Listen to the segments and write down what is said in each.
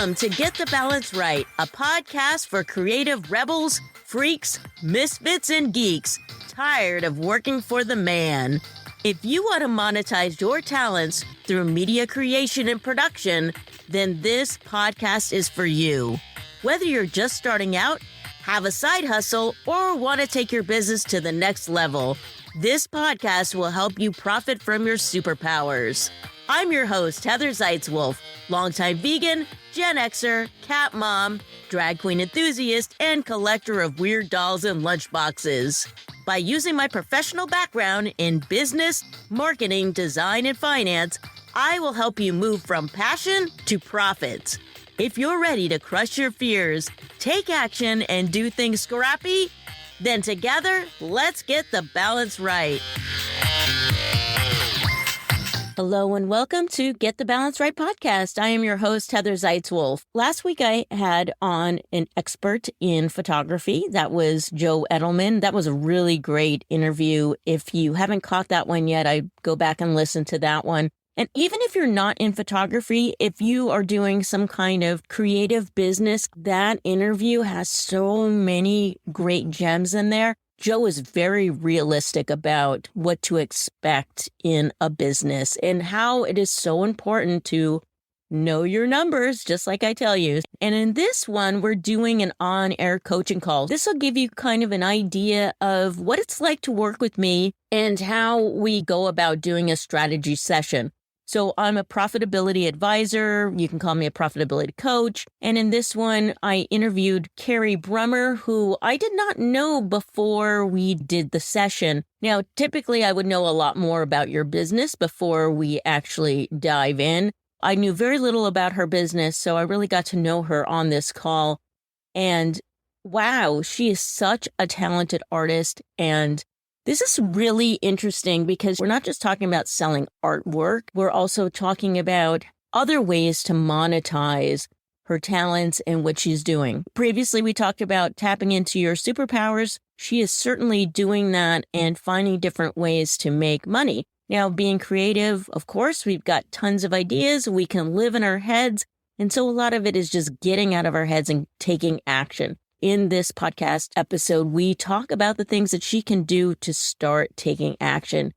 Welcome to Get the Balance Right, a podcast for creative rebels, freaks, misfits, and geeks tired of working for the man. If you want to monetize your talents through media creation and production, then this podcast is for you. Whether you're just starting out, have a side hustle, or want to take your business to the next level, this podcast will help you profit from your superpowers. I'm your host, Heather Zeitzwolf, longtime vegan, Gen Xer, cat mom, drag queen enthusiast, and collector of weird dolls and lunchboxes. By using my professional background in business, marketing, design, and finance, I will help you move from passion to profits. If you're ready to crush your fears, take action, and do things scrappy, then together, let's get the balance right. Hello and welcome to Get the Balance Right podcast. I am your host, Heather Zeitzwolf. Last week, I had on an expert in photography. That was Joe Edelman. That was a really great interview. If you haven't caught that one yet, I go back and listen to that one. And even if you're not in photography, if you are doing some kind of creative business, that interview has so many great gems in there. Joe is very realistic about what to expect in a business and how it is so important to know your numbers, just like I tell you. And in this one, we're doing an on-air coaching call. This will give you kind of an idea of what it's like to work with me and how we go about doing a strategy session. So I'm a profitability advisor. You can call me a profitability coach. And in this one, I interviewed Carrie Brummer, who I did not know before we did the session. Now, typically, I would know a lot more about your business before we actually dive in. I knew very little about her business, so I really got to know her on this call. And wow, she is such a talented artist. And this is really interesting because we're not just talking about selling artwork. We're also talking about other ways to monetize her talents and what she's doing. Previously, we talked about tapping into your superpowers. She is certainly doing that and finding different ways to make money. Now, being creative, of course, we've got tons of ideas. We can live in our heads. And so a lot of it is just getting out of our heads and taking action. In this podcast episode, we talk about the things that she can do to start taking action.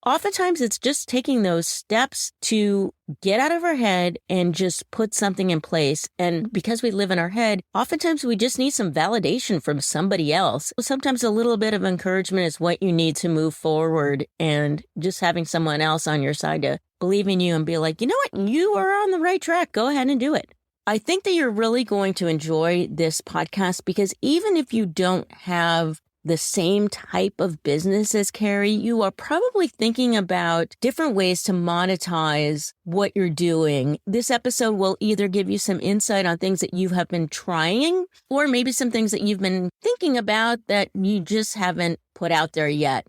Oftentimes, it's just taking those steps to get out of our head and just put something in place. And because we live in our head, oftentimes we just need some validation from somebody else. Sometimes a little bit of encouragement is what you need to move forward, and just having someone else on your side to believe in you and be like, you know what, you are on the right track. Go ahead and do it. I think that you're really going to enjoy this podcast because even if you don't have the same type of business as Carrie, you are probably thinking about different ways to monetize what you're doing. This episode will either give you some insight on things that you have been trying, or maybe some things that you've been thinking about that you just haven't put out there yet.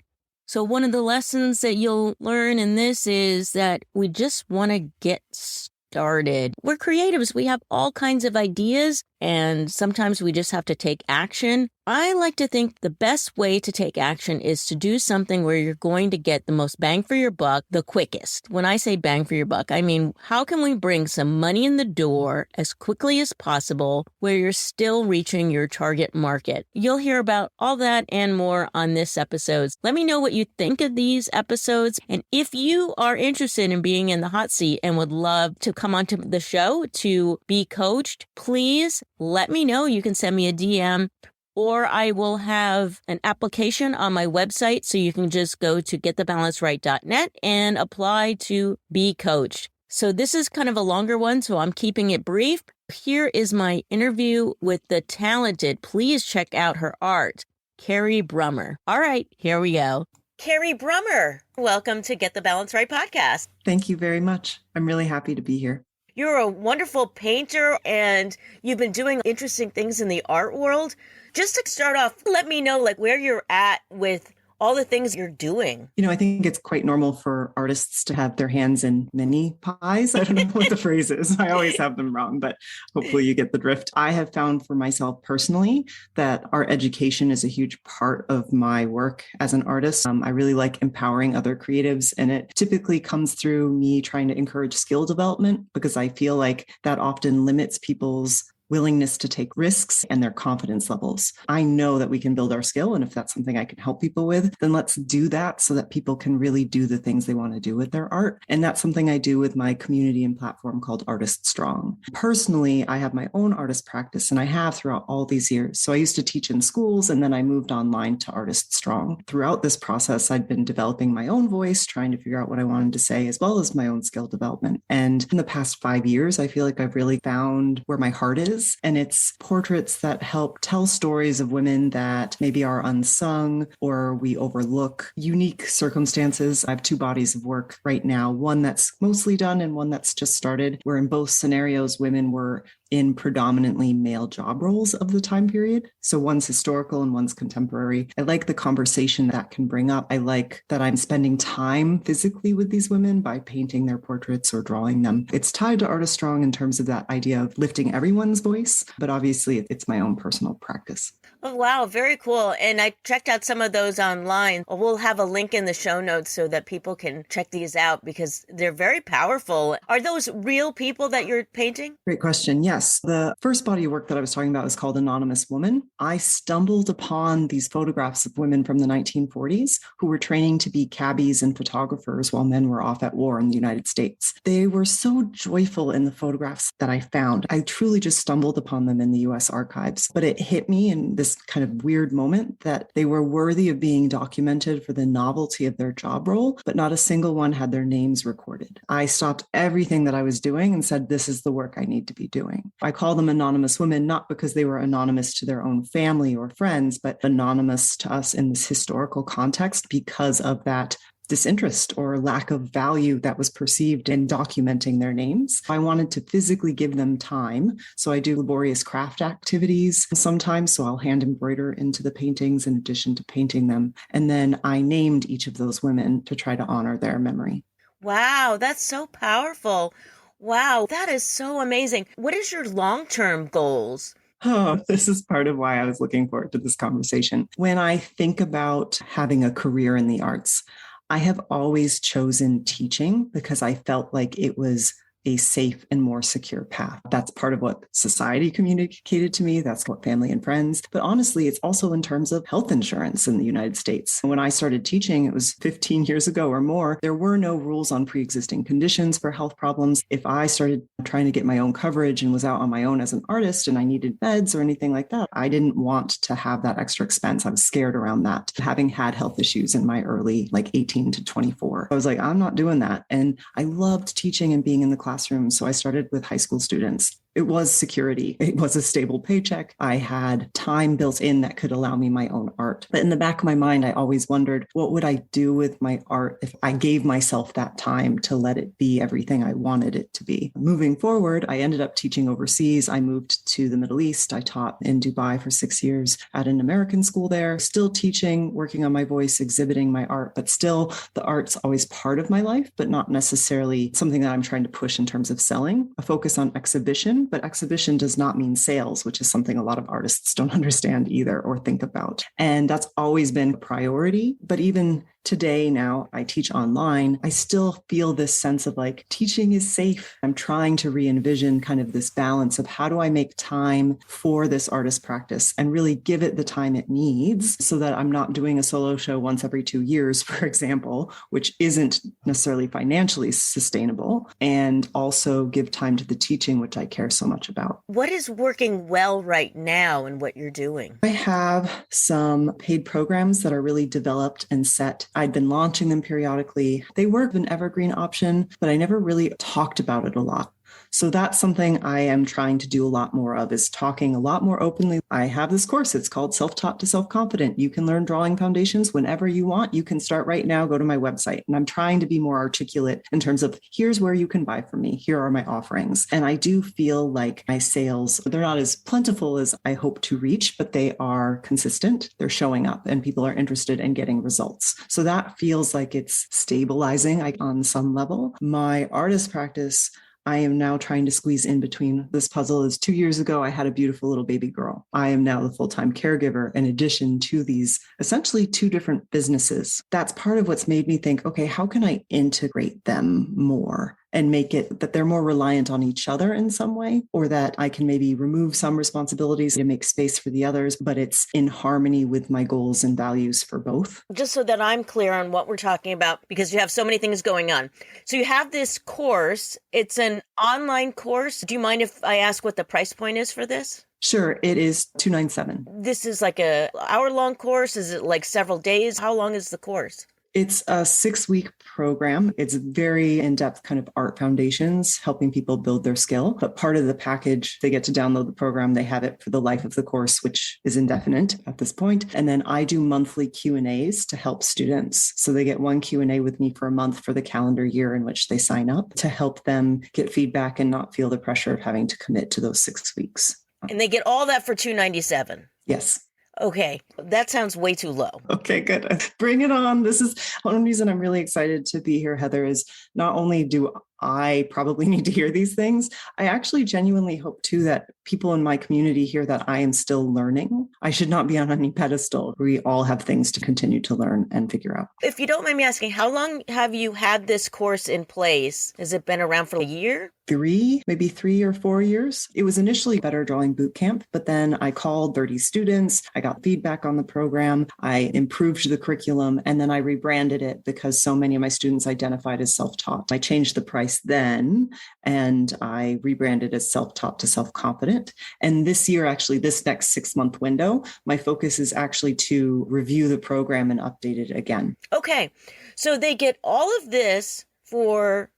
So one of the lessons that you'll learn in this is that we just want to get started. We're creatives. We have all kinds of ideas, and sometimes we just have to take action. I like to think the best way to take action is to do something where you're going to get the most bang for your buck the quickest. When I say bang for your buck, I mean, how can we bring some money in the door as quickly as possible where you're still reaching your target market? You'll hear about all that and more on this episode. Let me know what you think of these episodes. And if you are interested in being in the hot seat and would love to come onto the show to be coached, please let me know. You can send me a DM, or I will have an application on my website. So you can just go to getthebalanceright.net and apply to be coached. So this is kind of a longer one, so I'm keeping it brief. Here is my interview with the talented, please check out her art, Carrie Brummer. All right, here we go. Carrie Brummer, welcome to Get the Balance Right podcast. Thank you very much. I'm really happy to be here. You're a wonderful painter, and you've been doing interesting things in the art world. Just to start off, let me know where you're at with all the things you're doing. I think it's quite normal for artists to have their hands in many pies. I don't know what the phrase is. I always have them wrong, but hopefully you get the drift. I have found for myself personally that art education is a huge part of my work as an artist. I really like empowering other creatives, and it typically comes through me trying to encourage skill development because I feel like that often limits people's willingness to take risks and their confidence levels. I know that we can build our skill. And if that's something I can help people with, then let's do that so that people can really do the things they want to do with their art. And that's something I do with my community and platform called Artist Strong. Personally, I have my own artist practice, and I have throughout all these years. So I used to teach in schools, and then I moved online to Artist Strong. Throughout this process, I'd been developing my own voice, trying to figure out what I wanted to say, as well as my own skill development. And in the past 5 years, I feel like I've really found where my heart is. And it's portraits that help tell stories of women that maybe are unsung or we overlook unique circumstances. I have 2 bodies of work right now, one that's mostly done and one that's just started, where in both scenarios, women were in predominantly male job roles of the time period. So one's historical and one's contemporary. I like the conversation that can bring up. I like that I'm spending time physically with these women by painting their portraits or drawing them. It's tied to Artist Strong in terms of that idea of lifting everyone's voice, but obviously it's my own personal practice. Oh, wow. Very cool. And I checked out some of those online. We'll have a link in the show notes so that people can check these out because they're very powerful. Are those real people that you're painting? Great question. Yes. The first body of work that I was talking about is called Anonymous Woman. I stumbled upon these photographs of women from the 1940s who were training to be cabbies and photographers while men were off at war in the United States. They were so joyful in the photographs that I found. I truly just stumbled upon them in the US archives, but it hit me in this kind of weird moment that they were worthy of being documented for the novelty of their job role, but not a single one had their names recorded. I stopped everything that I was doing and said, this is the work I need to be doing. I call them anonymous women, not because they were anonymous to their own family or friends, but anonymous to us in this historical context because of that disinterest or lack of value that was perceived in documenting their names. I wanted to physically give them time. So I do laborious craft activities sometimes. So I'll hand embroider into the paintings in addition to painting them. And then I named each of those women to try to honor their memory. Wow, that's so powerful. Wow, that is so amazing. What is your long-term goals? Oh, this is part of why I was looking forward to this conversation. When I think about having a career in the arts, I have always chosen teaching because I felt like it was a safe and more secure path. That's part of what society communicated to me. That's what family and friends. But honestly, it's also in terms of health insurance in the United States. When I started teaching, it was 15 years ago or more, there were no rules on pre-existing conditions for health problems. If I started trying to get my own coverage and was out on my own as an artist and I needed meds or anything like that, I didn't want to have that extra expense. I was scared around that. Having had health issues in my early, 18 to 24, I was like, I'm not doing that. And I loved teaching and being in the classroom. So I started with high school students. It was security. It was a stable paycheck. I had time built in that could allow me my own art. But in the back of my mind, I always wondered, what would I do with my art if I gave myself that time to let it be everything I wanted it to be? Moving forward, I ended up teaching overseas. I moved to the Middle East. I taught in Dubai for 6 years at an American school there, still teaching, working on my voice, exhibiting my art, but still the art's always part of my life, but not necessarily something that I'm trying to push in terms of selling. A focus on exhibition, but exhibition does not mean sales, which is something a lot of artists don't understand either or think about. And that's always been a priority. But even today, now I teach online, I still feel this sense of teaching is safe. I'm trying to re-envision kind of this balance of how do I make time for this artist practice and really give it the time it needs so that I'm not doing a solo show once every 2 years, for example, which isn't necessarily financially sustainable, and also give time to the teaching, which I care so much about. What is working well right now in what you're doing? I have some paid programs that are really developed and set. I'd been launching them periodically. They were an evergreen option, but I never really talked about it a lot. So that's something I am trying to do a lot more of, is talking a lot more openly. I have this course. It's called Self-Taught to Self-Confident. You can learn drawing foundations whenever you want. You can start right now. Go to my website. And I'm trying to be more articulate in terms of, here's where you can buy from me. Here are my offerings. And I do feel like my sales, they're not as plentiful as I hope to reach, but they are consistent. They're showing up and people are interested in getting results. So that feels like it's stabilizing on some level. My artist practice, I am now trying to squeeze in between. This puzzle is 2 years ago, I had a beautiful little baby girl. I am now the full-time caregiver in addition to these essentially two different businesses. That's part of what's made me think, okay, how can I integrate them more and make it that they're more reliant on each other in some way, or that I can maybe remove some responsibilities to make space for the others, but it's in harmony with my goals and values for both. Just so that I'm clear on what we're talking about, because you have so many things going on. So you have this course. It's an online course. Do you mind if I ask what the price point is for this? Sure, it is $297. This is like a hour-long course? Is it like several days? How long is the course? It's a 6-week program. It's very in-depth kind of art foundations, helping people build their skill. But part of the package, they get to download the program. They have it for the life of the course, which is indefinite at this point. And then I do monthly Q&As to help students. So they get one Q&A with me for a month for the calendar year in which they sign up, to help them get feedback and not feel the pressure of having to commit to those 6 weeks. And they get all that for $297. Yes. Okay, that sounds way too low. Okay, good. Bring it on. This is one reason I'm really excited to be here, Heather, is not only do I probably need to hear these things, I actually genuinely hope too that people in my community hear that I am still learning. I should not be on any pedestal. We all have things to continue to learn and figure out. If you don't mind me asking, how long have you had this course in place? Has it been around for a year? Maybe 3 or 4 years. It was initially Better Drawing Bootcamp, but then I called 30 students. I got feedback on the program. I improved the curriculum, and then I rebranded it because so many of my students identified as self-taught. I changed the price then, and I rebranded as Self-Taught to Self-Confident. And this year, actually, this next 6-month window, my focus is actually to review the program and update it again. Okay, so they get all of this for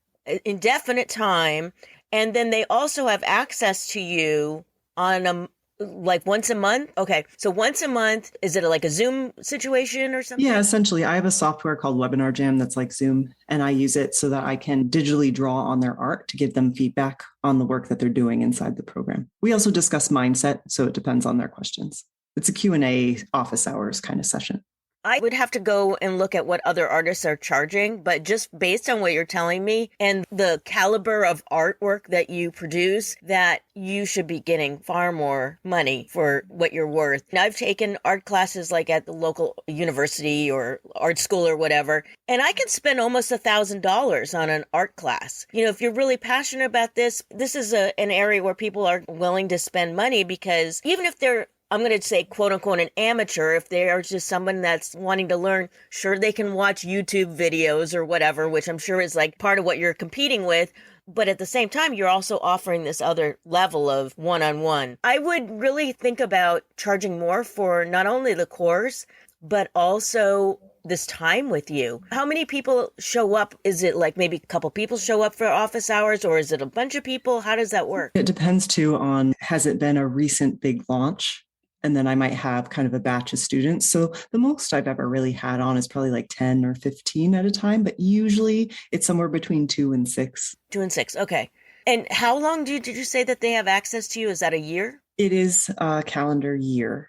indefinite time, and then they also have access to you on like once a month? Okay. So once a month, is it like a Zoom situation or something? Yeah, essentially. I have a software called Webinar Jam that's like Zoom, and I use it so that I can digitally draw on their art to give them feedback on the work that they're doing inside the program. We also discuss mindset, so it depends on their questions. It's a Q&A office hours kind of session. I would have to go and look at what other artists are charging, but just based on what you're telling me and the caliber of artwork that you produce, that you should be getting far more money for what you're worth. Now, I've taken art classes like at the local university or art school or whatever, and I can spend almost $1,000 on an art class. You know, if you're really passionate about this, this is an area where people are willing to spend money, because even if they're, I'm going to say, quote unquote, an amateur, if they are just someone that's wanting to learn, sure, they can watch YouTube videos or whatever, which I'm sure is like part of what you're competing with. But at the same time, you're also offering this other level of one-on-one. I would really think about charging more for not only the course, but also this time with you. How many people show up? Is it like maybe a couple people show up for office hours, or is it a bunch of people? How does that work? It depends too on, has it been a recent big launch? And then I might have kind of a batch of students. So the most I've ever really had on is probably like 10 or 15 at a time, but usually it's somewhere between 2 and 6. 2 and 6. Okay. And how long did you say that they have access to you? Is that a year? It is a calendar year.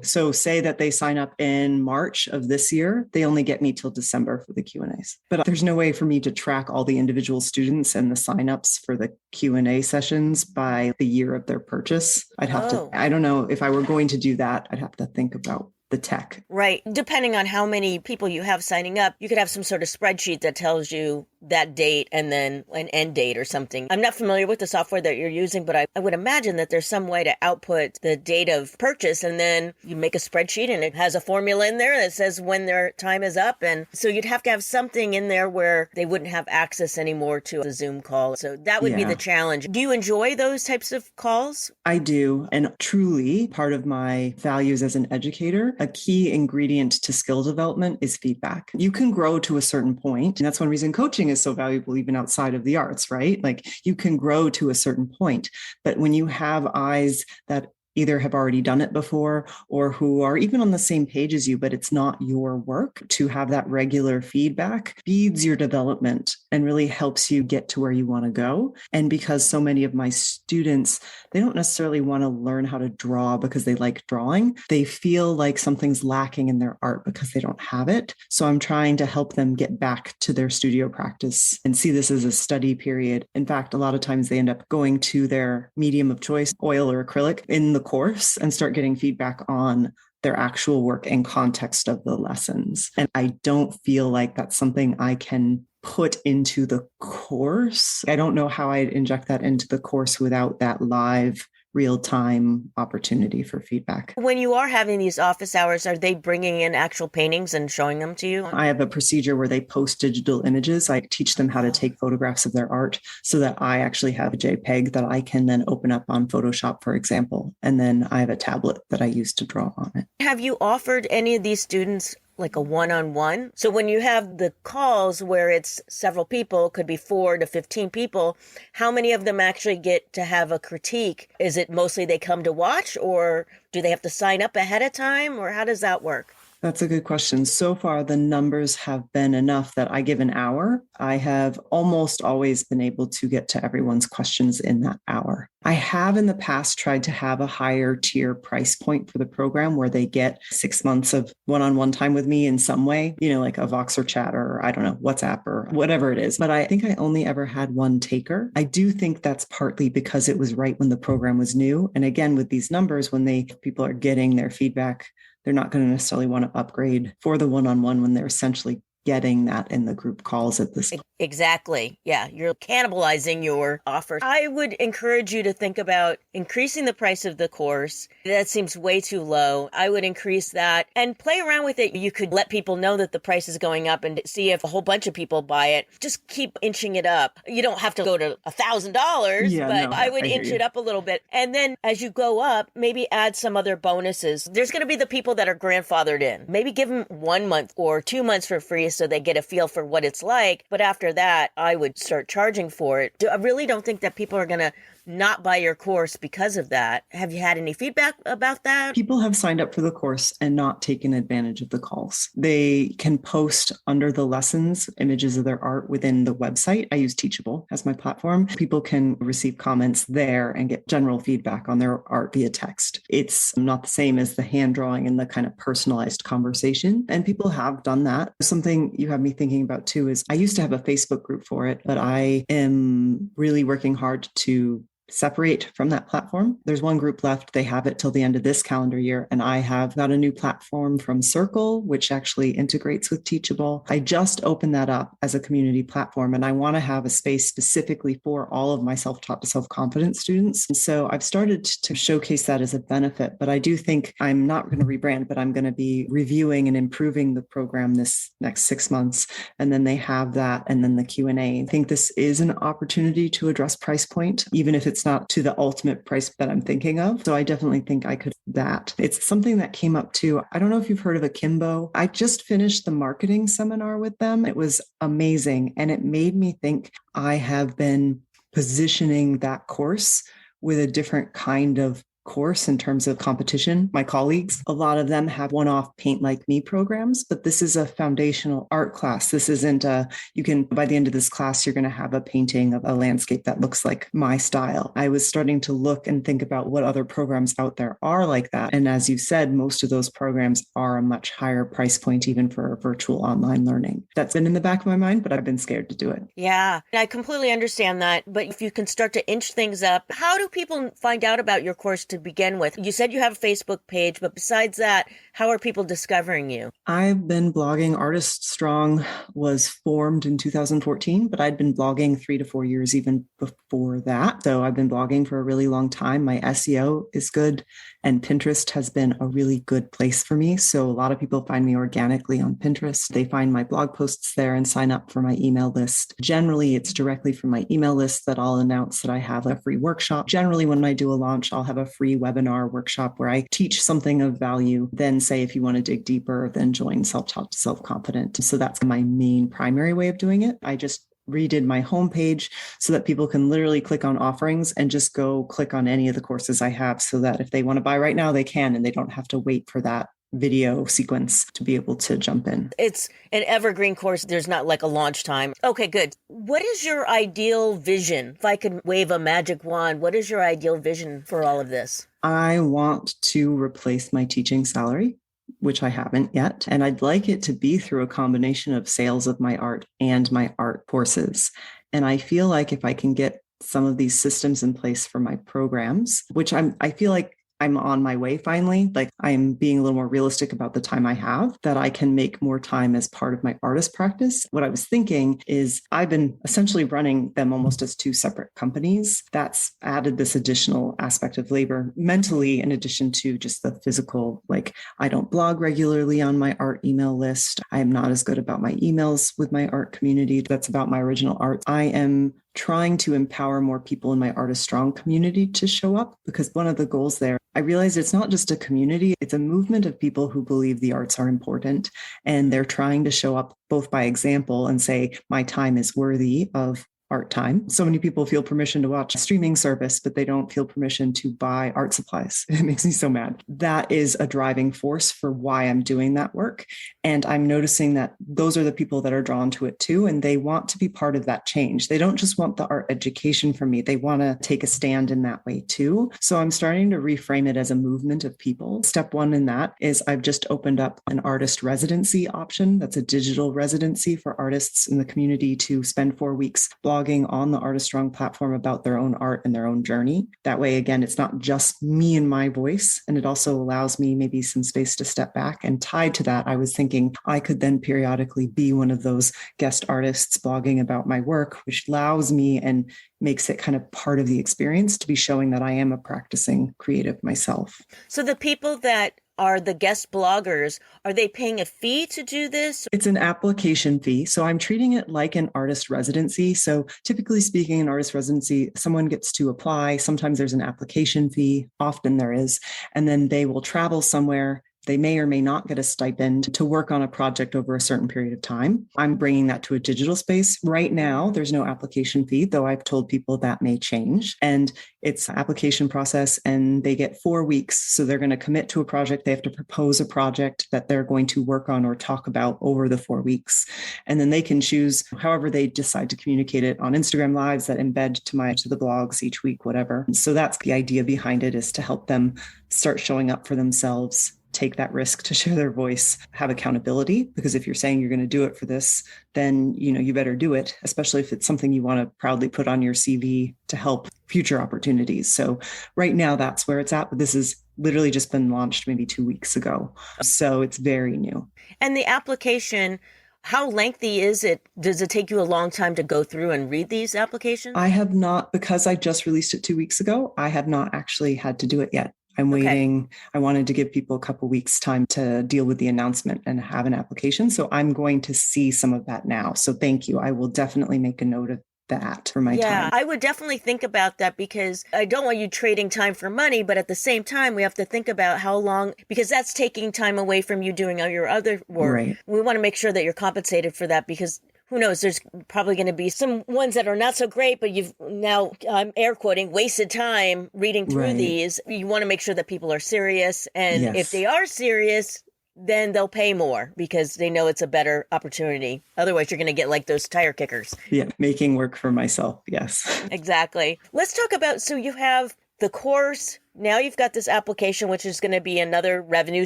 So say that they sign up in March of this year, they only get me till December for the Q&As. But there's no way for me to track all the individual students and the signups for the Q&A sessions by the year of their purchase. I'd have to, I don't know, if I were going to do that, I'd have to think about the tech. Right. Depending on how many people you have signing up, you could have some sort of spreadsheet that tells you that date and then an end date or something. I'm not familiar with the software that you're using, but I would imagine that there's some way to output the date of purchase, and then you make a spreadsheet and it has a formula in there that says when their time is up. And so you'd have to have something in there where they wouldn't have access anymore to a Zoom call. So that would be the challenge. Do you enjoy those types of calls? I do. And truly, part of my values as an educator, a key ingredient to skill development is feedback. You can grow to a certain point, and that's one reason coaching is so valuable even outside of the arts, right? Like you can grow to a certain point, but when you have eyes that either have already done it before or who are even on the same page as you, but it's not your work, to have that regular feedback feeds your development and really helps you get to where you want to go. And because so many of my students, they don't necessarily want to learn how to draw because they like drawing. They feel like something's lacking in their art because they don't have it. So I'm trying to help them get back to their studio practice and see this as a study period. In fact, a lot of times they end up going to their medium of choice, oil or acrylic, in the course and start getting feedback on their actual work and context of the lessons. And I don't feel like that's something I can put into the course. I don't know how I'd inject that into the course without that live real-time opportunity for feedback. When you are having these office hours, are they bringing in actual paintings and showing them to you? I have a procedure where they post digital images. I teach them how to take photographs of their art so that I actually have a JPEG that I can then open up on Photoshop, for example. And then I have a tablet that I use to draw on it. Have you offered any of these students like a one-on-one? So when you have the calls where it's several people, could be 4 to 15 people, how many of them actually get to have a critique? Is it mostly they come to watch, or do they have to sign up ahead of time, or how does that work? That's a good question. So far, the numbers have been enough that I give an hour. I have almost always been able to get to everyone's questions in that hour. I have in the past tried to have a higher tier price point for the program where they get 6 months of one-on-one time with me in some way, like a Voxer chat or I don't know, WhatsApp or whatever it is. But I think I only ever had one taker. I do think that's partly because it was right when the program was new. And again, with these numbers, when people are getting their feedback, they're not going to necessarily want to upgrade for the one-on-one when they're essentially getting that in the group calls at this. Exactly. Yeah. You're cannibalizing your offer. I would encourage you to think about increasing the price of the course. That seems way too low. I would increase that and play around with it. You could let people know that the price is going up and see if a whole bunch of people buy it. Just keep inching it up. You don't have to go to $1,000, but I would inch it up a little bit. And then as you go up, maybe add some other bonuses. There's going to be the people that are grandfathered in. Maybe give them 1 month or 2 months for free so they get a feel for what it's like. But after that, I would start charging for it. I really don't think that people are going to not buy your course because of that. Have you had any feedback about that? People have signed up for the course and not taken advantage of the calls. They can post under the lessons images of their art within the website. I use Teachable as my platform. People can receive comments there and get general feedback on their art via text. It's not the same as the hand drawing and the kind of personalized conversation. And people have done that. Something you have me thinking about too is I used to have a Facebook group for it, but I am really working hard to separate from that platform. There's one group left. They have it till the end of this calendar year. And I have got a new platform from Circle, which actually integrates with Teachable. I just opened that up as a community platform, and I want to have a space specifically for all of my self-taught to self-confident students. And so I've started to showcase that as a benefit, but I do think I'm not going to rebrand, but I'm going to be reviewing and improving the program this next 6 months. And then they have that, and then the Q&A. I think this is an opportunity to address price point, even if it's not to the ultimate price that I'm thinking of. So I definitely think I could do that. It's something that came up too. I don't know if you've heard of Akimbo. I just finished the marketing seminar with them. It was amazing. And it made me think I have been positioning that course with a different kind of course in terms of competition. My colleagues, a lot of them have one-off paint like me programs, but this is a foundational art class. This isn't by the end of this class, you're going to have a painting of a landscape that looks like my style. I was starting to look and think about what other programs out there are like that. And as you said, most of those programs are a much higher price point, even for virtual online learning. That's been in the back of my mind, but I've been scared to do it. Yeah, I completely understand that. But if you can start to inch things up, how do people find out about your course to begin with? You said you have a Facebook page, but besides that, how are people discovering you? I've been blogging. Artist Strong was formed in 2014, but I'd been blogging 3 to 4 years even before that. So I've been blogging for a really long time. My SEO is good, and Pinterest has been a really good place for me. So a lot of people find me organically on Pinterest. They find my blog posts there and sign up for my email list. Generally, it's directly from my email list that I'll announce that I have a free workshop. Generally, when I do a launch, I'll have a free webinar workshop where I teach something of value, then say, if you want to dig deeper, then join Self-Taught to Self-Confident. So that's my main primary way of doing it. I just redid my homepage so that people can literally click on offerings and just go click on any of the courses I have, so that if they want to buy right now, they can, and they don't have to wait for that video sequence to be able to jump in. It's an evergreen course. There's not like a launch time. Okay, good. What is your ideal vision? If I could wave a magic wand, what is your ideal vision for all of this? I want to replace my teaching salary, which I haven't yet. And I'd like it to be through a combination of sales of my art and my art courses. And I feel like if I can get some of these systems in place for my programs, which I feel like I'm on my way finally, like I'm being a little more realistic about the time I have, that I can make more time as part of my artist practice. What I was thinking is I've been essentially running them almost as two separate companies. That's added this additional aspect of labor mentally, in addition to just the physical, like I don't blog regularly on my art email list. I am not as good about my emails with my art community that's about my original art. I am trying to empower more people in my Artist Strong community to show up, because one of the goals there, I realized it's not just a community, it's a movement of people who believe the arts are important. And they're trying to show up both by example and say, my time is worthy of art time. So many people feel permission to watch a streaming service, but they don't feel permission to buy art supplies. It makes me so mad. That is a driving force for why I'm doing that work. And I'm noticing that those are the people that are drawn to it too. And they want to be part of that change. They don't just want the art education from me. They want to take a stand in that way too. So I'm starting to reframe it as a movement of people. Step one in that is I've just opened up an artist residency option. That's a digital residency for artists in the community to spend 4 weeks blogging on the Artist Strong platform about their own art and their own journey. That way, again, it's not just me and my voice. And it also allows me maybe some space to step back. And tied to that, I was thinking I could then periodically be one of those guest artists blogging about my work, which allows me and makes it kind of part of the experience to be showing that I am a practicing creative myself. So the people that are the guest bloggers, are they paying a fee to do this? It's an application fee. So I'm treating it like an artist residency. So typically speaking, an artist residency, someone gets to apply. Sometimes there's an application fee. Often there is. And then they will travel somewhere. They may or may not get a stipend to work on a project over a certain period of time. I'm bringing that to a digital space. Right now, there's no application fee, though I've told people that may change. And it's an application process, and they get 4 weeks. So they're going to commit to a project. They have to propose a project that they're going to work on or talk about over the 4 weeks. And then they can choose however they decide to communicate it on Instagram Lives that embed to the blogs each week, whatever. So that's the idea behind it, is to help them start showing up for themselves, take that risk to share their voice, have accountability. Because if you're saying you're going to do it for this, then you better do it, especially if it's something you want to proudly put on your CV to help future opportunities. So right now that's where it's at. But this has literally just been launched maybe 2 weeks ago. So it's very new. And the application, how lengthy is it? Does it take you a long time to go through and read these applications? I have not, because I just released it 2 weeks ago, I have not actually had to do it yet. I'm waiting. Okay. I wanted to give people a couple weeks time to deal with the announcement and have an application. So I'm going to see some of that now. So thank you. I will definitely make a note of that for my time. Yeah, I would definitely think about that, because I don't want you trading time for money, but at the same time, we have to think about how long, because that's taking time away from you doing all your other work. Right. We want to make sure that you're compensated for that, because who knows, there's probably going to be some ones that are not so great, but you've now, I'm air quoting, wasted time reading through these. You want to make sure that people are serious. And if they are serious, then they'll pay more because they know it's a better opportunity. Otherwise, you're going to get like those tire kickers. Yeah, making work for myself. Yes. Exactly. Let's talk about, so you have the course. Now you've got this application, which is going to be another revenue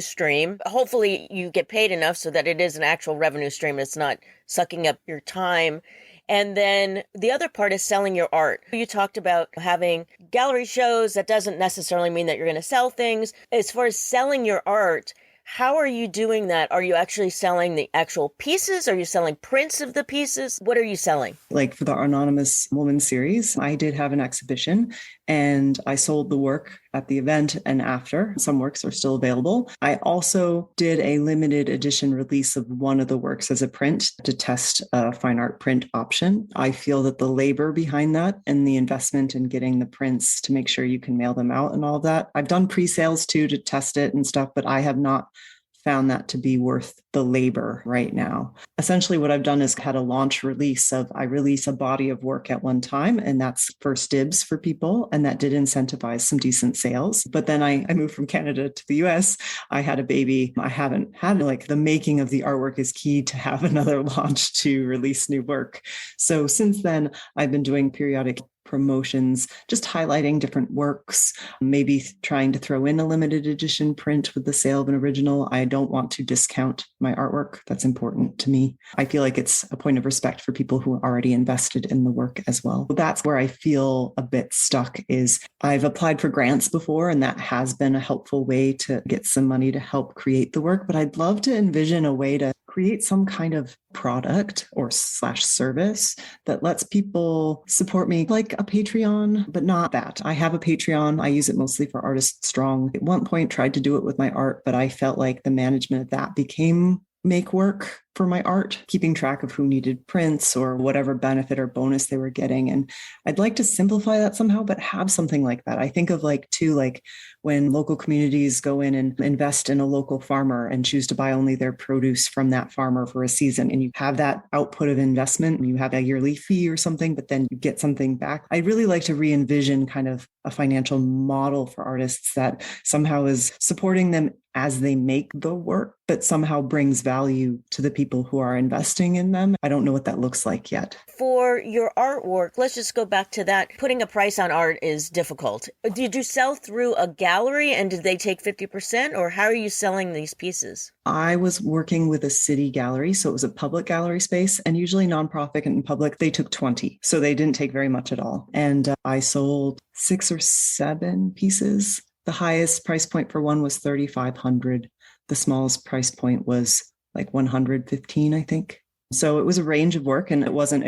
stream. Hopefully you get paid enough so that it is an actual revenue stream. It's not sucking up your time. And then the other part is selling your art. You talked about having gallery shows. That doesn't necessarily mean that you're going to sell things. As far as selling your art, how are you doing that? Are you actually selling the actual pieces? Are you selling prints of the pieces? What are you selling? Like for the Anonymous Woman series, I did have an exhibition and I sold the work at the event and after. Some works are still available. I also did a limited edition release of one of the works as a print to test a fine art print option. I feel that the labor behind that and the investment in getting the prints to make sure you can mail them out and all that. I've done pre-sales too to test it and stuff, but I have not found that to be worth the labor right now. Essentially, what I've done is had a launch release of I release a body of work at one time, and that's first dibs for people. And that did incentivize some decent sales. But then I moved from Canada to the US. I had a baby. I haven't had like the making of the artwork is key to have another launch to release new work. So since then, I've been doing periodic promotions, just highlighting different works, maybe trying to throw in a limited edition print with the sale of an original. I don't want to discount my artwork. That's important to me. I feel like it's a point of respect for people who are already invested in the work as well. That's where I feel a bit stuck is I've applied for grants before, and that has been a helpful way to get some money to help create the work. But I'd love to envision a way to create some kind of product or slash service that lets people support me, like a Patreon, but not that. I have a Patreon. I use it mostly for Artist Strong. At one point, tried to do it with my art, but I felt like the management of that became make work for my art, keeping track of who needed prints or whatever benefit or bonus they were getting. And I'd like to simplify that somehow, but have something like that. I think of like when local communities go in and invest in a local farmer and choose to buy only their produce from that farmer for a season, and you have that output of investment and you have a yearly fee or something, but then you get something back. I'd really like to re-envision kind of a financial model for artists that somehow is supporting them as they make the work, but somehow brings value to the people who are investing in them. I don't know what that looks like yet. For your artwork, let's just go back to that. Putting a price on art is difficult. Did you sell through a gallery and did they take 50%, or how are you selling these pieces? I was working with a city gallery, so it was a public gallery space, and usually nonprofit and public, they took 20. So they didn't take very much at all. And I sold 6 or 7 pieces. The highest price point for one was $3,500. The smallest price point was like $115, I think. So it was a range of work, and it wasn't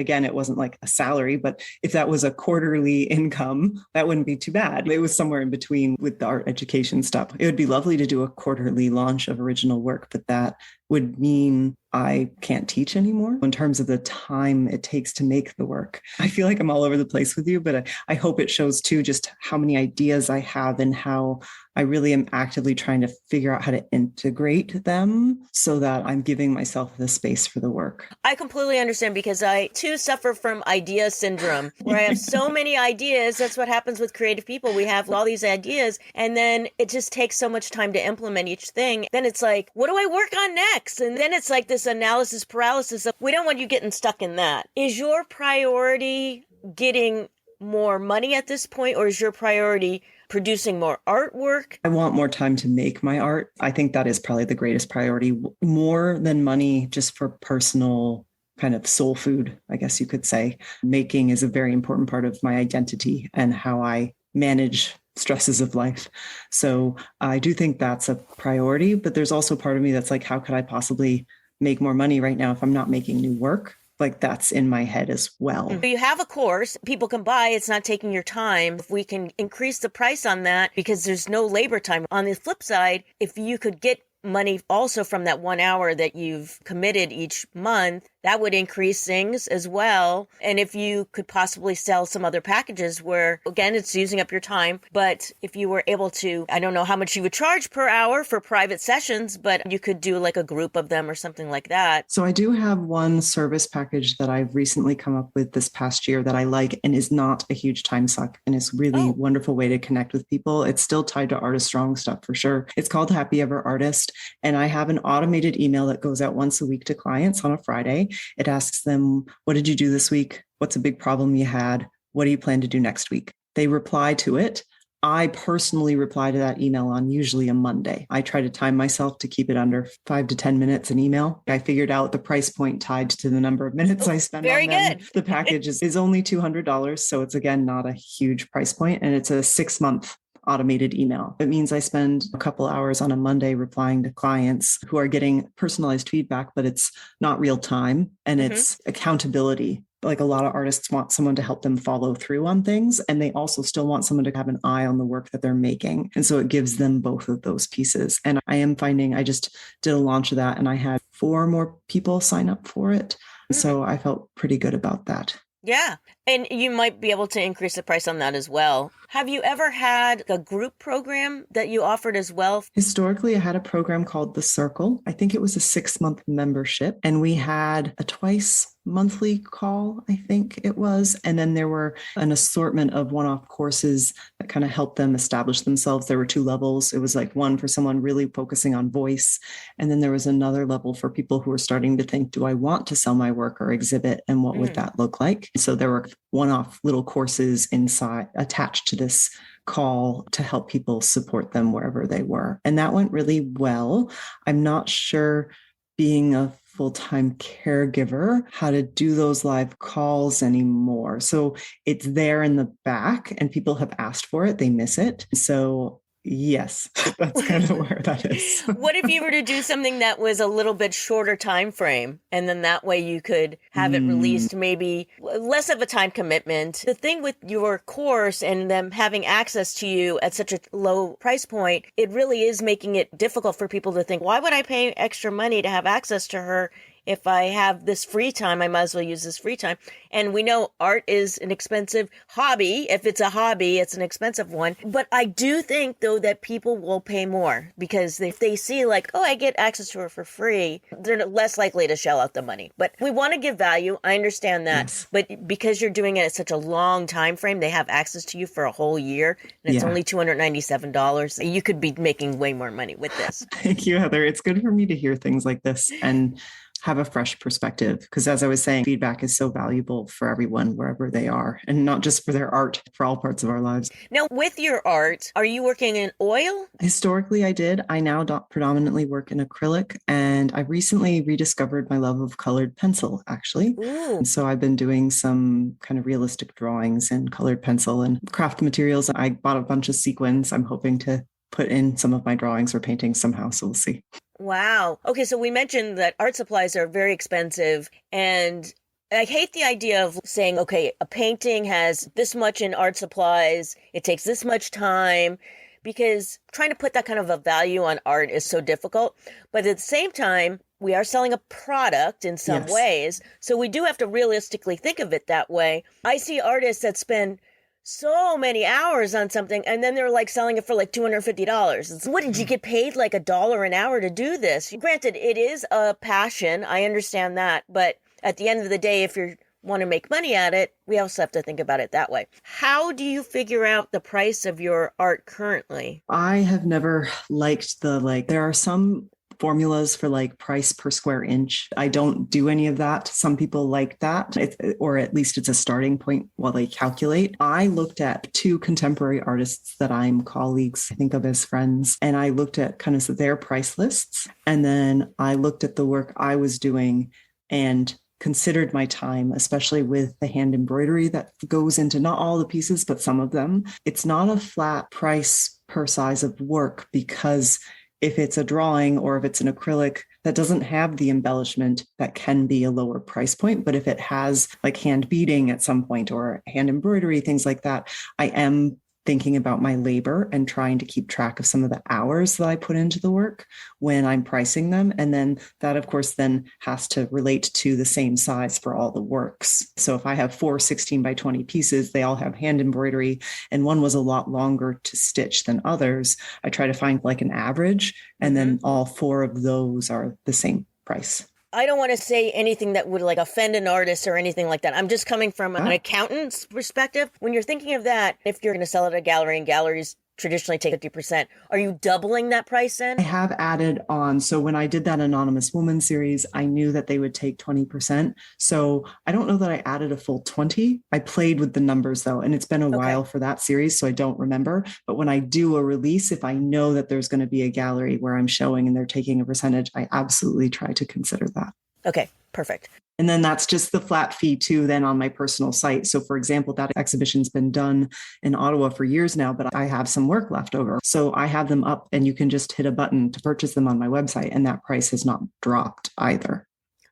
like a salary, but if that was a quarterly income, that wouldn't be too bad. It was somewhere in between with the art education stuff. It would be lovely to do a quarterly launch of original work, but that would mean I can't teach anymore in terms of the time it takes to make the work. I feel like I'm all over the place with you, but I hope it shows too just how many ideas I have and how I really am actively trying to figure out how to integrate them so that I'm giving myself the space for the work. I completely understand because I too suffer from idea syndrome where I have so many ideas. That's what happens with creative people. We have all these ideas and then it just takes so much time to implement each thing. Then it's like, what do I work on next? And then it's like this analysis paralysis of, we don't want you getting stuck in that. Is your priority getting more money at this point, or is your priority producing more artwork? I want more time to make my art. I think that is probably the greatest priority, more than money, just for personal kind of soul food, I guess you could say. Making is a very important part of my identity and how I manage stresses of life. So I do think that's a priority, but there's also part of me that's like, how could I possibly make more money right now if I'm not making new work? Like that's in my head as well. You have a course people can buy. It's not taking your time. If we can increase the price on that because there's no labor time. On the flip side, if you could get money also from that 1 hour that you've committed each month, that would increase things as well. And if you could possibly sell some other packages where, again, it's using up your time, but if you were able to, I don't know how much you would charge per hour for private sessions, but you could do like a group of them or something like that. So I do have one service package that I've recently come up with this past year that I like and is not a huge time suck and is really a wonderful way to connect with people. It's still tied to Artist Strong stuff for sure. It's called Happy Ever Artist. And I have an automated email that goes out once a week to clients on a Friday. It asks them, what did you do this week? What's a big problem you had? What do you plan to do next week? They reply to it. I personally reply to that email on usually a Monday. I try to time myself to keep it under 5 to 10 minutes an email. I figured out the price point tied to the number of minutes I spend on them. Very good. The package is only $200. So it's, again, not a huge price point. And it's a 6-month automated email. It means I spend a couple hours on a Monday replying to clients who are getting personalized feedback, but it's not real time and it's accountability. Like a lot of artists want someone to help them follow through on things, and they also still want someone to have an eye on the work that they're making. And so it gives them both of those pieces. And I am finding, I just did a launch of that and I had 4 more people sign up for it. So I felt pretty good about that. Yeah. And you might be able to increase the price on that as well. Have you ever had a group program that you offered as well? Historically, I had a program called The Circle. I think it was a 6 month membership, and we had a twice monthly call, I think it was. And then there were an assortment of one off courses that kind of helped them establish themselves. There were two levels. It was like one for someone really focusing on voice. And then there was another level for people who were starting to think, do I want to sell my work or exhibit? And what would that look like? So there were one off little courses inside attached to this call to help people support them wherever they were. And that went really well. I'm not sure, being a full-time caregiver, how to do those live calls anymore. So it's there in the back and people have asked for it. They miss it. So yes, that's kind of where that is. What if you were to do something that was a little bit shorter time frame, and then that way you could have it released, maybe less of a time commitment? The thing with your course and them having access to you at such a low price point, it really is making it difficult for people to think, why would I pay extra money to have access to her? If I have this free time, I might as well use this free time. And we know art is an expensive hobby. If it's a hobby, it's an expensive one. But I do think, though, that people will pay more because if they see like, oh, I get access to her for free, they're less likely to shell out the money. But we want to give value. I understand that. Yes. But because you're doing it at such a long time frame, they have access to you for a whole year, and it's only $297. You could be making way more money with this. Thank you, Heather. It's good for me to hear things like this and have a fresh perspective, because as I was saying, feedback is so valuable for everyone wherever they are, and not just for their art, for all parts of our lives. Now, with your art, are you working in oil? Historically, I did. I now predominantly work in acrylic, and I recently rediscovered my love of colored pencil, actually. And so I've been doing some kind of realistic drawings in colored pencil and craft materials. I bought a bunch of sequins. I'm hoping to put in some of my drawings or paintings somehow, so we'll see. Wow. Okay, so we mentioned that art supplies are very expensive, and I hate the idea of saying, okay, a painting has this much in art supplies, it takes this much time, because trying to put that kind of a value on art is so difficult. But at the same time, we are selling a product in some ways, so we do have to realistically think of it that way. I see artists that spend so many hours on something, and then they're like selling it for like $250. What, did you get paid like $1 an hour to do this? Granted, it is a passion. I understand that. But at the end of the day, if you want to make money at it, we also have to think about it that way. How do you figure out the price of your art currently? I have never liked there are some formulas for like price per square inch. I don't do any of that. Some people like that, or at least it's a starting point while they calculate. I looked at two contemporary artists that I'm colleagues, I think of as friends, and I looked at kind of their price lists. And then I looked at the work I was doing and considered my time, especially with the hand embroidery that goes into not all the pieces, but some of them. It's not a flat price per size of work, because if it's a drawing or if it's an acrylic that doesn't have the embellishment, that can be a lower price point. But if it has like hand beading at some point or hand embroidery, things like that, I am thinking about my labor and trying to keep track of some of the hours that I put into the work when I'm pricing them. And then that, of course, then has to relate to the same size for all the works. So if I have 4 16 by 20 pieces, they all have hand embroidery, and one was a lot longer to stitch than others, I try to find like an average, and then all 4 of those are the same price. I don't want to say anything that would like offend an artist or anything like that. I'm just coming from an accountant's perspective. When you're thinking of that, if you're going to sell it at a gallery, and galleries traditionally take 50%, are you doubling that price then? I have added on. So when I did that Anonymous Woman series, I knew that they would take 20%. So I don't know that I added a full 20. I played with the numbers though, and it's been a while for that series, so I don't remember. But when I do a release, if I know that there's going to be a gallery where I'm showing and they're taking a percentage, I absolutely try to consider that. Okay, perfect. And then that's just the flat fee too, then on my personal site. So for example, that exhibition's been done in Ottawa for years now, but I have some work left over. So I have them up and you can just hit a button to purchase them on my website. And that price has not dropped either.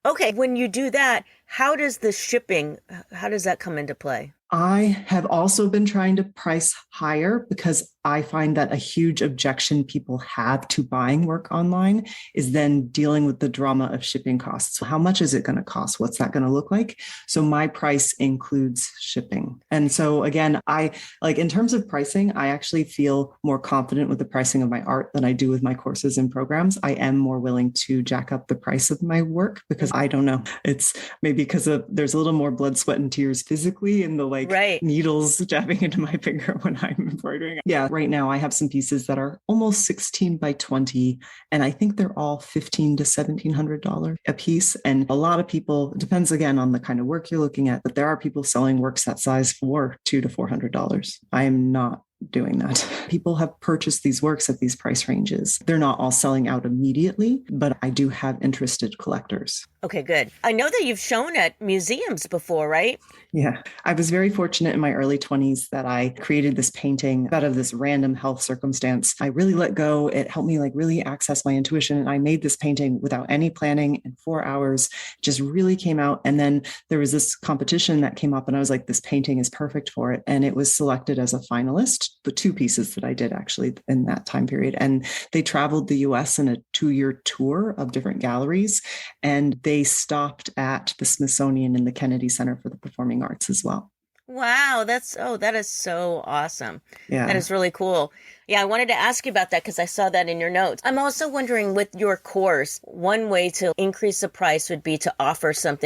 Okay. When you do that, how does the shipping, how does that come into play? I have also been trying to price higher because I find that a huge objection people have to buying work online is then dealing with the drama of shipping costs. So how much is it going to cost? What's that going to look like? So my price includes shipping. And so again, I like in terms of pricing, I actually feel more confident with the pricing of my art than I do with my courses and programs. I am more willing to jack up the price of my work because I don't know. It's maybe because there's a little more blood, sweat, and tears physically in the Right. needles jabbing into my finger when I'm embroidering. Yeah, right now I have some pieces that are almost 16 by 20, and I think they're all $1,500 to $1,700 a piece. And a lot of people, it depends again on the kind of work you're looking at, but there are people selling works that size for $200 to $400. I am not doing that. People have purchased these works at these price ranges. They're not all selling out immediately, but I do have interested collectors. Okay, good. I know that you've shown at museums before, right? Yeah. I was very fortunate in my early 20s that I created this painting out of this random health circumstance. I really let go. It helped me really access my intuition. And I made this painting without any planning in 4 hours, just really came out. And then there was this competition that came up and I was like, this painting is perfect for it. And it was selected as a finalist, the two pieces that I did actually in that time period. And they traveled the US in a 2-year tour of different galleries. And they stopped at the Smithsonian in the Kennedy Center for the Performing Arts as well. Wow, that is so awesome. That Yeah. is really cool. Yeah, I wanted to ask you about that because I saw that in your notes. I'm also wondering with your course, one way to increase the price would be to offer some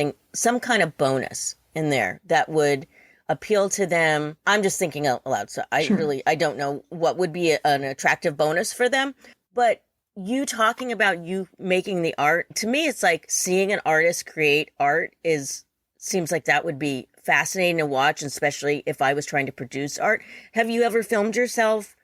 kind of bonus in there that would appeal to them. I'm just thinking out loud, so Sure. I don't know what would be an attractive bonus for them, but you talking about you making the art, to me, it's like seeing an artist create art seems like that would be fascinating to watch, especially if I was trying to produce art. Have you ever filmed yourself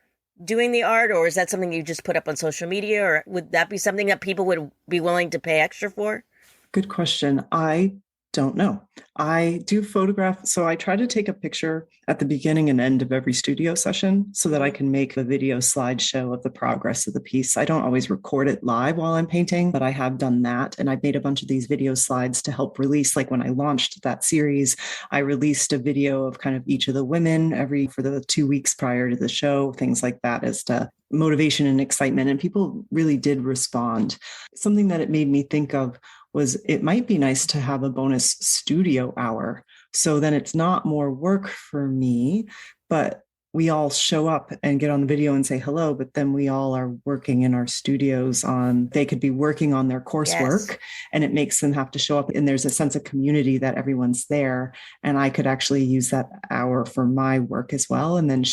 doing the art, or is that something you just put up on social media, or would that be something that people would be willing to pay extra for? Good question. I don't know. I do photograph. So I try to take a picture at the beginning and end of every studio session so that I Mhm. can make a video slideshow of the progress of the piece. I don't always record it live while I'm painting, but I have done that. And I've made a bunch of these video slides to help release. Like when I launched that series, I released a video of kind of each of the women for the 2 weeks prior to the show, things like that as to motivation and excitement. And people really did respond. Something that it made me think of was it might be nice to have a bonus studio hour. So then it's not more work for me, but we all show up and get on the video and say hello, but then we all are working in our studios they could be working on their Yes. coursework and it makes them have to show up and there's a sense of community that everyone's there. And I could actually use that hour for my work as well and then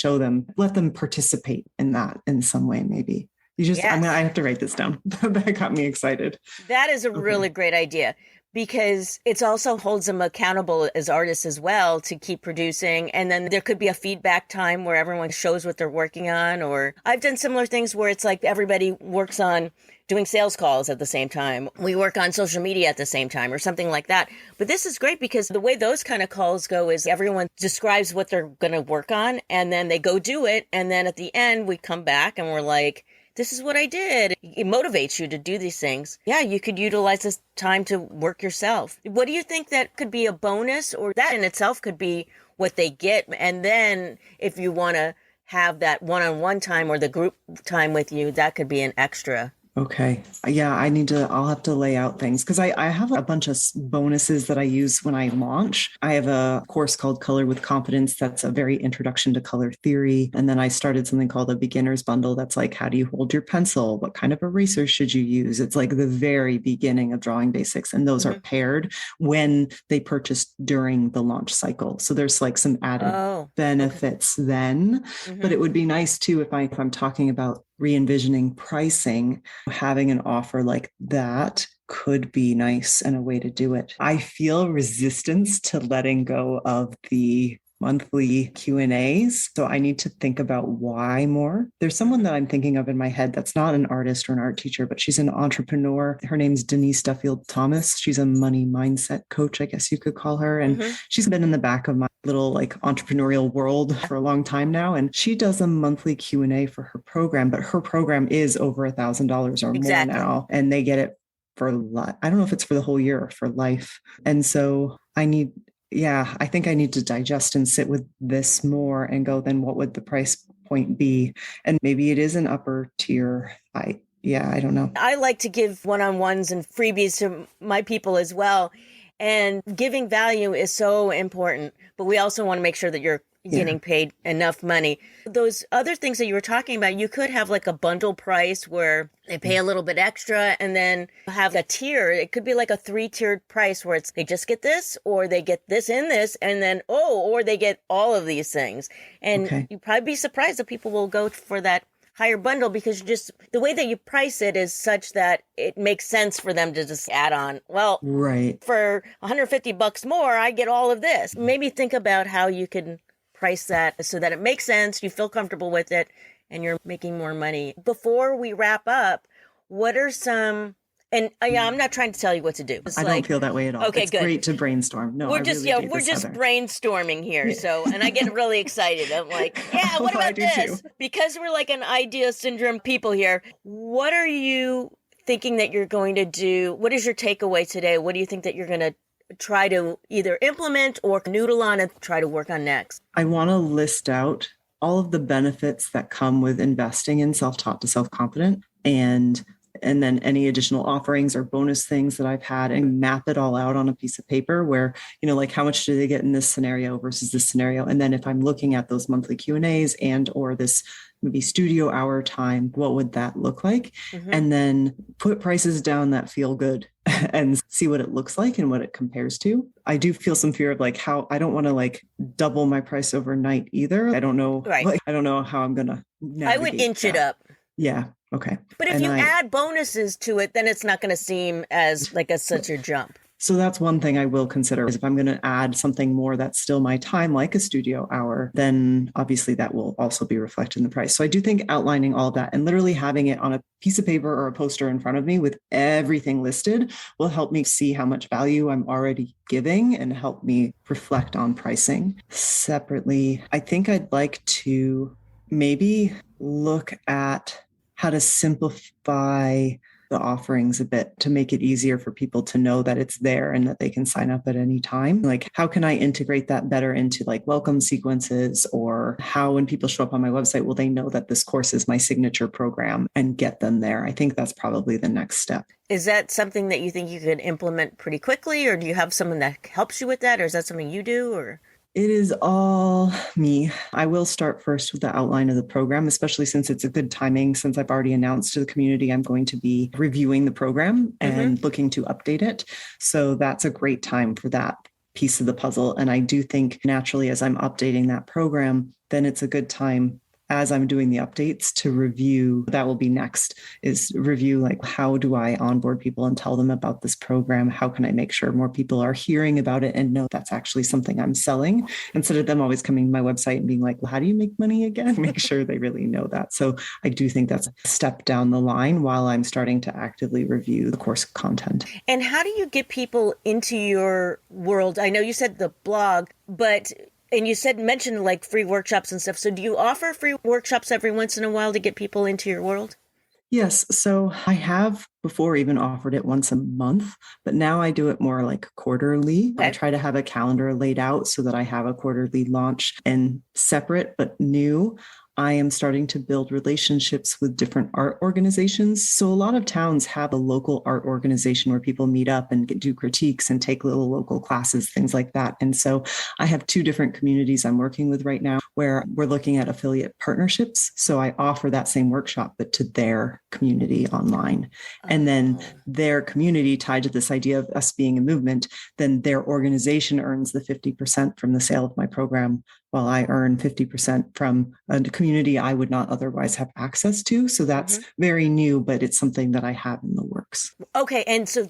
let them participate in that in some way, maybe. I Yes. have to write this down. That got me excited. That is a Okay. really great idea because it also holds them accountable as artists as well to keep producing. And then there could be a feedback time where everyone shows what they're working on. Or I've done similar things where it's like everybody works on doing sales calls at the same time. We work on social media at the same time or something like that. But this is great because the way those kind of calls go is everyone describes what they're going to work on and then they go do it. And then at the end, we come back and we're like, this is what I did. It motivates you to do these things. Yeah, you could utilize this time to work yourself. What do you think that could be a bonus, or that in itself could be what they get? And then if you want to have that one-on-one time or the group time with you, that could be an extra. Okay. Yeah, I'll have to lay out things because I have a bunch of bonuses that I use when I launch. I have a course called Color with Confidence that's a very introduction to color theory. And then I started something called a beginner's bundle that's like, how do you hold your pencil? What kind of eraser should you use? It's like the very beginning of drawing basics. And those are Hmm. paired when they purchase during the launch cycle. So there's like some added Oh, okay. benefits then. But Hmm. it would be nice too if I'm talking about re-envisioning pricing, having an offer like that could be nice and a way to do it. I feel resistance to letting go of the monthly Q&As. So I need to think about why more. There's someone Hmm. that I'm thinking of in my head that's not an artist or an art teacher, but she's an entrepreneur. Her name's Denise Duffield Thomas. She's a money mindset coach, I guess you could call her. And Hmm. she's been in the back of my little entrepreneurial world for a long time now. And she does a monthly Q&A for her program, but her program is over $1,000 or more Exactly. now. And they get it for life. I don't know if it's for the whole year or for life. And so yeah, I think I need to digest and sit with this more and go, then what would the price point be? And maybe it is an upper tier. I don't know. I like to give one-on-ones and freebies to my people as well. And giving value is so important, but we also want to make sure that you're getting paid enough money. Those other things that you were talking about, you could have like a bundle price where they pay a little bit extra and then have a tier. It could be like a 3-tiered price where it's they just get this or they get this in this and then, or they get all of these things. And you'd probably be surprised that people will go for that higher bundle because just the way that you price it is such that it makes sense for them to just add on. Well, right. For $150 more, I get all of this. Maybe think about how you can price that so that it makes sense, you feel comfortable with it, and you're making more money. Before we wrap up, what are some, and I'm not trying to tell you what to do. I don't feel that way at all. Okay, it's good. Great to brainstorm. No, we're just brainstorming here. So, and I get really excited. I'm like, yeah, what about this? Too. Because we're like an idea syndrome people here. What are you thinking that you're going to do? What is your takeaway today? What do you think that you're going to try to either implement or noodle on and try to work on next? I want to list out all of the benefits that come with investing in self-taught to self-confident and then any additional offerings or bonus things that I've had and map it all out on a piece of paper where, like how much do they get in this scenario versus this scenario? And then if I'm looking at those monthly Q&As and or this maybe studio hour time, what would that look like? Mm-hmm. And then put prices down that feel good and see what it looks like and what it compares to. I do feel some fear of how I don't want to double my price overnight either. I don't know. Right. I don't know how I'm going to navigate I would inch it up. Yeah. Okay. But if you add bonuses to it, then it's not going to seem as such a jump. So that's one thing I will consider is if I'm going to add something more that's still my time, like a studio hour, then obviously that will also be reflected in the price. So I do think outlining all that and literally having it on a piece of paper or a poster in front of me with everything listed will help me see how much value I'm already giving and help me reflect on pricing. Separately, I think I'd like to maybe look at how to simplify the offerings a bit to make it easier for people to know that it's there and that they can sign up at any time. How can I integrate that better into welcome sequences, or how when people show up on my website, will they know that this course is my signature program and get them there? I think that's probably the next step. Is that something that you think you could implement pretty quickly, or do you have someone that helps you with that, or is that something you do, or? It is all me. I will start first with the outline of the program, especially since it's a good timing, since I've already announced to the community I'm going to be reviewing the program and looking to update it. So that's a great time for that piece of the puzzle. And I do think naturally, as I'm updating that program, then it's a good time as I'm doing the updates to review. That will be next, is review how do I onboard people and tell them about this program? How can I make sure more people are hearing about it and know that's actually something I'm selling, instead of them always coming to my website and being like, well, how do you make money again? Make sure they really know that. So I do think that's a step down the line while I'm starting to actively review the course content. And how do you get people into your world? I know you said the blog, and you mentioned free workshops and stuff. So do you offer free workshops every once in a while to get people into your world? Yes. So I have before even offered it once a month, but now I do it more quarterly. Okay. I try to have a calendar laid out so that I have a quarterly launch. And separate but new, I am starting to build relationships with different art organizations. So a lot of towns have a local art organization where people meet up and do critiques and take little local classes, things like that. And so I have 2 different communities I'm working with right now where we're looking at affiliate partnerships. So I offer that same workshop, but to their community online. And then their community, tied to this idea of us being a movement, then their organization earns the 50% from the sale of my program, while I earn 50% from a community I would not otherwise have access to. So that's very new, but it's something that I have in the works. Okay. And so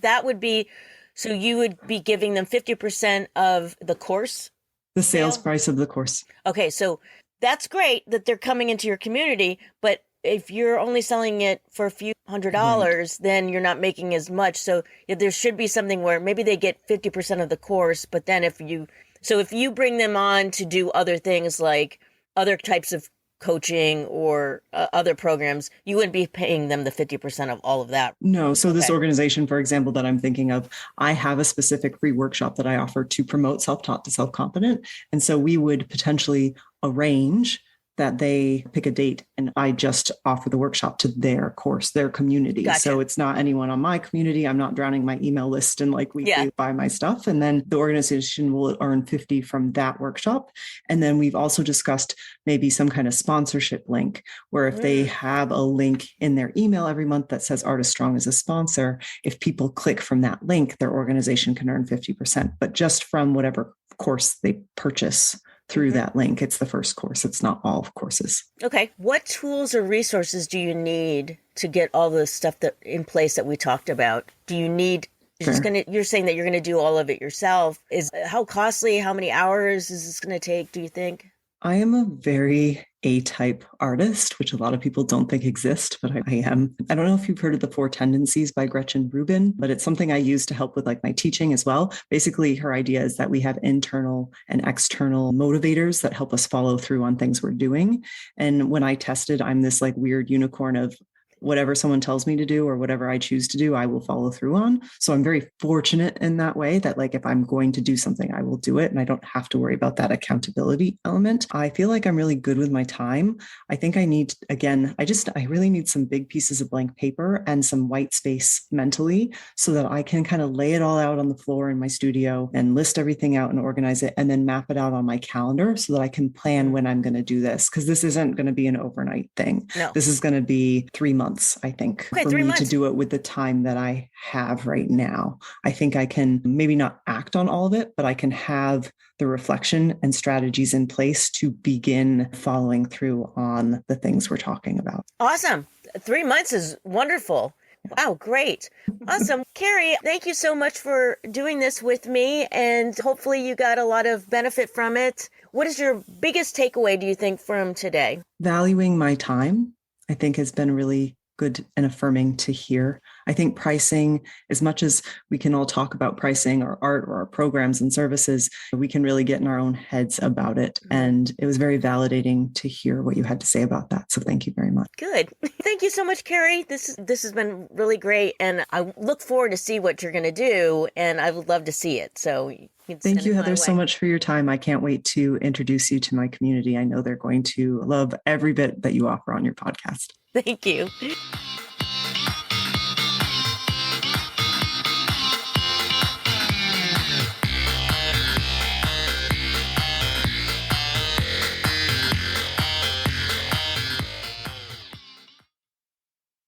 so you would be giving them 50% of the course? The sales price of the course. Okay. So that's great that they're coming into your community, but if you're only selling it for a few $100s, then you're not making as much. So there should be something where maybe they get 50% of the course, but then if you bring them on to do other things like other types of coaching or other programs, you wouldn't be paying them the 50% of all of that. No. So this Okay. organization, for example, that I'm thinking of, I have a specific free workshop that I offer to promote self-taught to self-confident. And so we would potentially arrange that they pick a date and I just offer the workshop to their course, their community. Gotcha. So it's not anyone on my community. I'm not drowning my email list and like weekly buy my stuff. And then the organization will earn 50 from that workshop. And then we've also discussed maybe some kind of sponsorship link where if they have a link in their email every month that says Artist Strong as a sponsor, if people click from that link, their organization can earn 50%, but just from whatever course they purchase through that link. It's the first course. It's not all courses. Okay. What tools or resources do you need to get all the stuff that in place that we talked about? Do you need, you're saying that you're going to do all of it yourself. How costly, how many hours is this going to take, do you think? I am a very A-type artist, which a lot of people don't think exist, but I am. I don't know if you've heard of the 4 Tendencies by Gretchen Rubin, but it's something I use to help with like my teaching as well. Basically, her idea is that we have internal and external motivators that help us follow through on things we're doing. And when I tested, I'm this like weird unicorn of whatever someone tells me to do or whatever I choose to do, I will follow through on. So I'm very fortunate in that way that like, if I'm going to do something, I will do it. And I don't have to worry about that accountability element. I feel like I'm really good with my time. I think I need, again, I really need some big pieces of blank paper and some white space mentally so that I can kind of lay it all out on the floor in my studio and list everything out and organize it and then map it out on my calendar so that I can plan when I'm going to do this. Because this isn't going to be an overnight thing. No. This is going to be 3 months. I think, for me to do it with the time that I have right now. I think I can maybe not act on all of it, but I can have the reflection and strategies in place to begin following through on the things we're talking about. Awesome. 3 months is wonderful. Wow, great. Awesome. Carrie, thank you so much for doing this with me, and hopefully you got a lot of benefit from it. What is your biggest takeaway, do you think, from today? Valuing my time, I think, has been really good and affirming to hear. I think pricing, as much as we can all talk about pricing or art or our programs and services, we can really get in our own heads about it. And it was very validating to hear what you had to say about that. So thank you very much. Good. Thank you so much, Carrie. This has been really great. And I look forward to see what you're going to do. And I would love to see it. So thank you, Heather, so much for your time. I can't wait to introduce you to my community. I know they're going to love every bit that you offer on your podcast. Thank you.